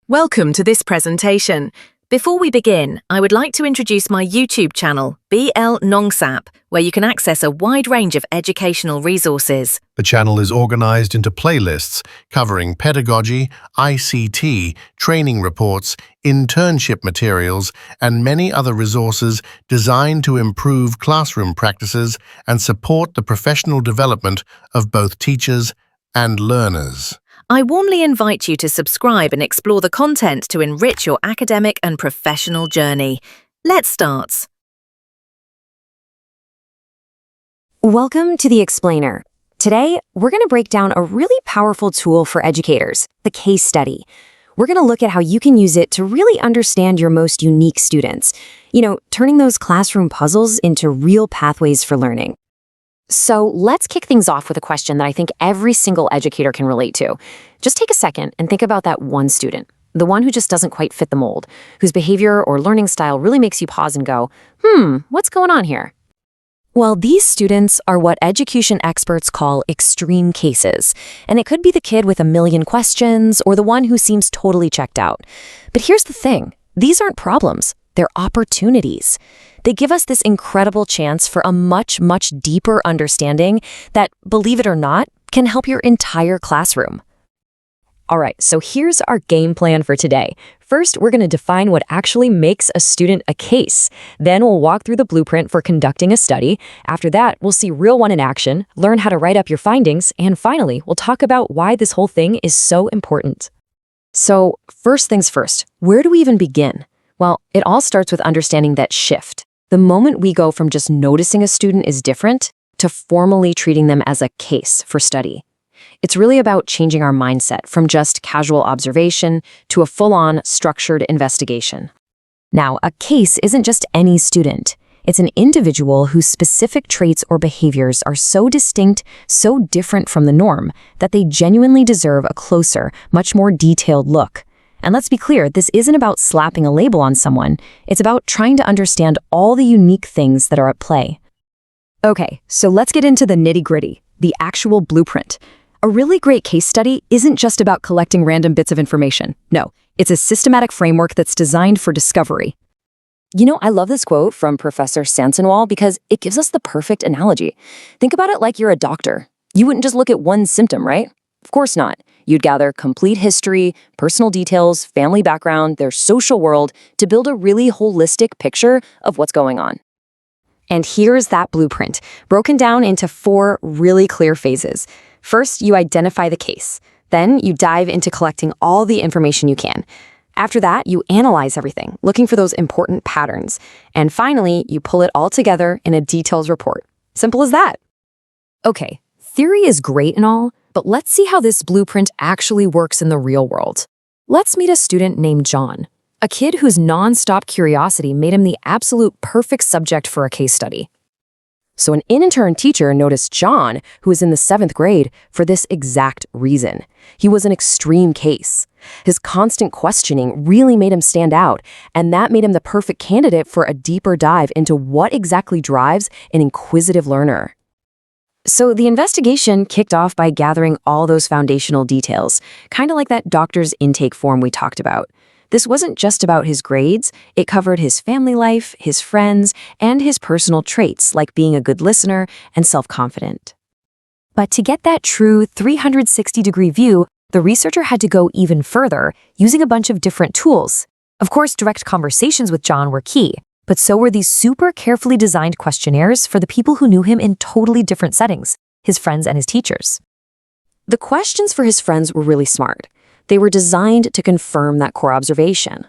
Welcome to this presentation. Before we begin, I would like to introduce my YouTube channel, Nongbsap, where you can access a wide range of educational resources. The channel is organized into playlists covering pedagogy, ICT, training reports, internship materials, and many other resources designed to improve classroom practices and support the professional development of both teachers and learners. I warmly invite you to subscribe and explore the content to enrich your academic and professional journey. Let's start. Welcome to The Explainer. Today, we're going to break down a really powerful tool for educators, the case study. We're going to look at how you can use it to really understand your most unique students. Turning those classroom puzzles into real pathways for learning. So let's kick things off with a question that I think every single educator can relate to. Just take a second and think about that one student, the one who just doesn't quite fit the mold, whose behavior or learning style really makes you pause and go, what's going on here? Well, these students are what education experts call extreme cases, and it could be the kid with a million questions or the one who seems totally checked out. But here's the thing, these aren't problems, they're opportunities. They give us this incredible chance for a much, much deeper understanding that, believe it or not, can help your entire classroom. All right, so here's our game plan for today. First, we're going to define what actually makes a student a case. Then we'll walk through the blueprint for conducting a study. After that, we'll see real one in action, learn how to write up your findings, and finally, we'll talk about why this whole thing is so important. So, first things first, where do we even begin? Well, it all starts with understanding that shift. The moment we go from just noticing a student is different to formally treating them as a case for study. It's really about changing our mindset from just casual observation to a full-on structured investigation. Now, a case isn't just any student. It's an individual whose specific traits or behaviors are so distinct, so different from the norm, that they genuinely deserve a closer, much more detailed look. And let's be clear, this isn't about slapping a label on someone. It's about trying to understand all the unique things that are at play. Okay, so let's get into the nitty-gritty, the actual blueprint. A really great case study isn't just about collecting random bits of information. No, it's a systematic framework that's designed for discovery. I love this quote from Professor Sansenwall because it gives us the perfect analogy. Think about it like you're a doctor. You wouldn't just look at one symptom, right? Of course not. You'd gather complete history, personal details, family background, their social world to build a really holistic picture of what's going on. And here's that blueprint, broken down into 4 really clear phases. First, you identify the case. Then you dive into collecting all the information you can. After that, you analyze everything, looking for those important patterns. And finally, you pull it all together in a details report. Simple as that. Okay, theory is great and all, but let's see how this blueprint actually works in the real world. Let's meet a student named John, a kid whose non-stop curiosity made him the absolute perfect subject for a case study. So an intern teacher noticed John, who was in the 7th grade, for this exact reason. He was an extreme case. His constant questioning really made him stand out, and that made him the perfect candidate for a deeper dive into what exactly drives an inquisitive learner. So the investigation kicked off by gathering all those foundational details, kind of like that doctor's intake form we talked about. This wasn't just about his grades, it covered his family life, his friends, and his personal traits like being a good listener and self-confident. But to get that true 360-degree view, the researcher had to go even further, using a bunch of different tools. Of course, direct conversations with John were key, but so were these super carefully designed questionnaires for the people who knew him in totally different settings, his friends and his teachers. The questions for his friends were really smart. They were designed to confirm that core observation.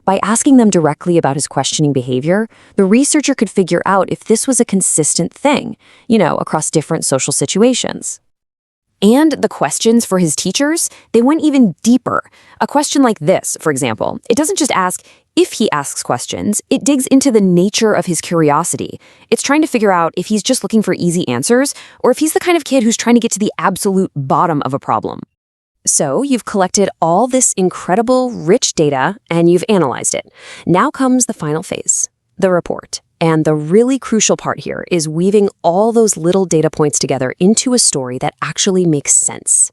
By asking them directly about his questioning behavior, the researcher could figure out if this was a consistent thing, across different social situations. And the questions for his teachers, they went even deeper. A question like this, for example, it doesn't just ask if he asks questions, it digs into the nature of his curiosity. It's trying to figure out if he's just looking for easy answers or if he's the kind of kid who's trying to get to the absolute bottom of a problem. So you've collected all this incredible, rich data and you've analyzed it. Now comes the final phase, the report. And the really crucial part here is weaving all those little data points together into a story that actually makes sense.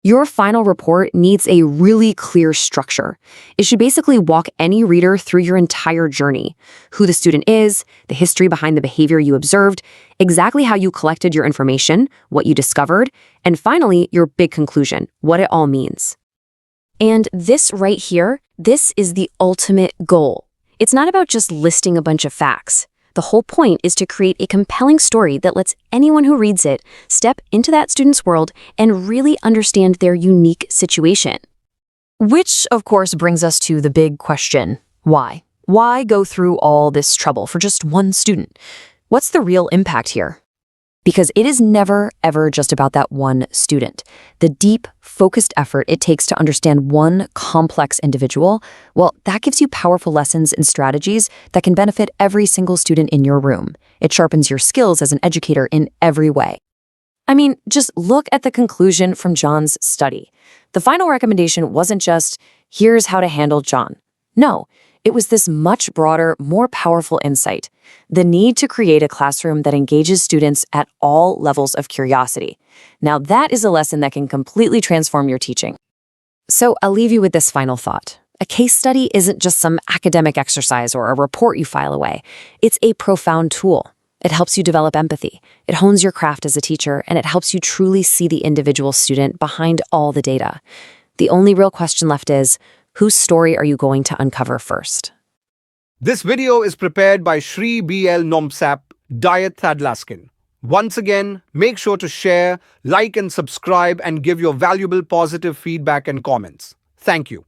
Your final report needs a really clear structure. It should basically walk any reader through your entire journey: who the student is, the history behind the behavior you observed, exactly how you collected your information, what you discovered, and finally, your big conclusion, what it all means. And this right here, this is the ultimate goal. It's not about just listing a bunch of facts. The whole point is to create a compelling story that lets anyone who reads it step into that student's world and really understand their unique situation. Which, of course, brings us to the big question: why? Why go through all this trouble for just one student? What's the real impact here? Because it is never, ever just about that one student. The deep, focused effort it takes to understand one complex individual, well, that gives you powerful lessons and strategies that can benefit every single student in your room. It sharpens your skills as an educator in every way. I mean, just look at the conclusion from John's study. The final recommendation wasn't just, here's how to handle John. No, it was this much broader, more powerful insight: the need to create a classroom that engages students at all levels of curiosity. Now, that is a lesson that can completely transform your teaching. So I'll leave you with this final thought. A case study isn't just some academic exercise or a report you file away. It's a profound tool. It helps you develop empathy. It hones your craft as a teacher, and it helps you truly see the individual student behind all the data. The only real question left is, whose story are you going to uncover first? This video is prepared by Shri BL Nongbsap, Diet Thadlaskein. Once again, make sure to share, like and subscribe and give your valuable positive feedback and comments. Thank you.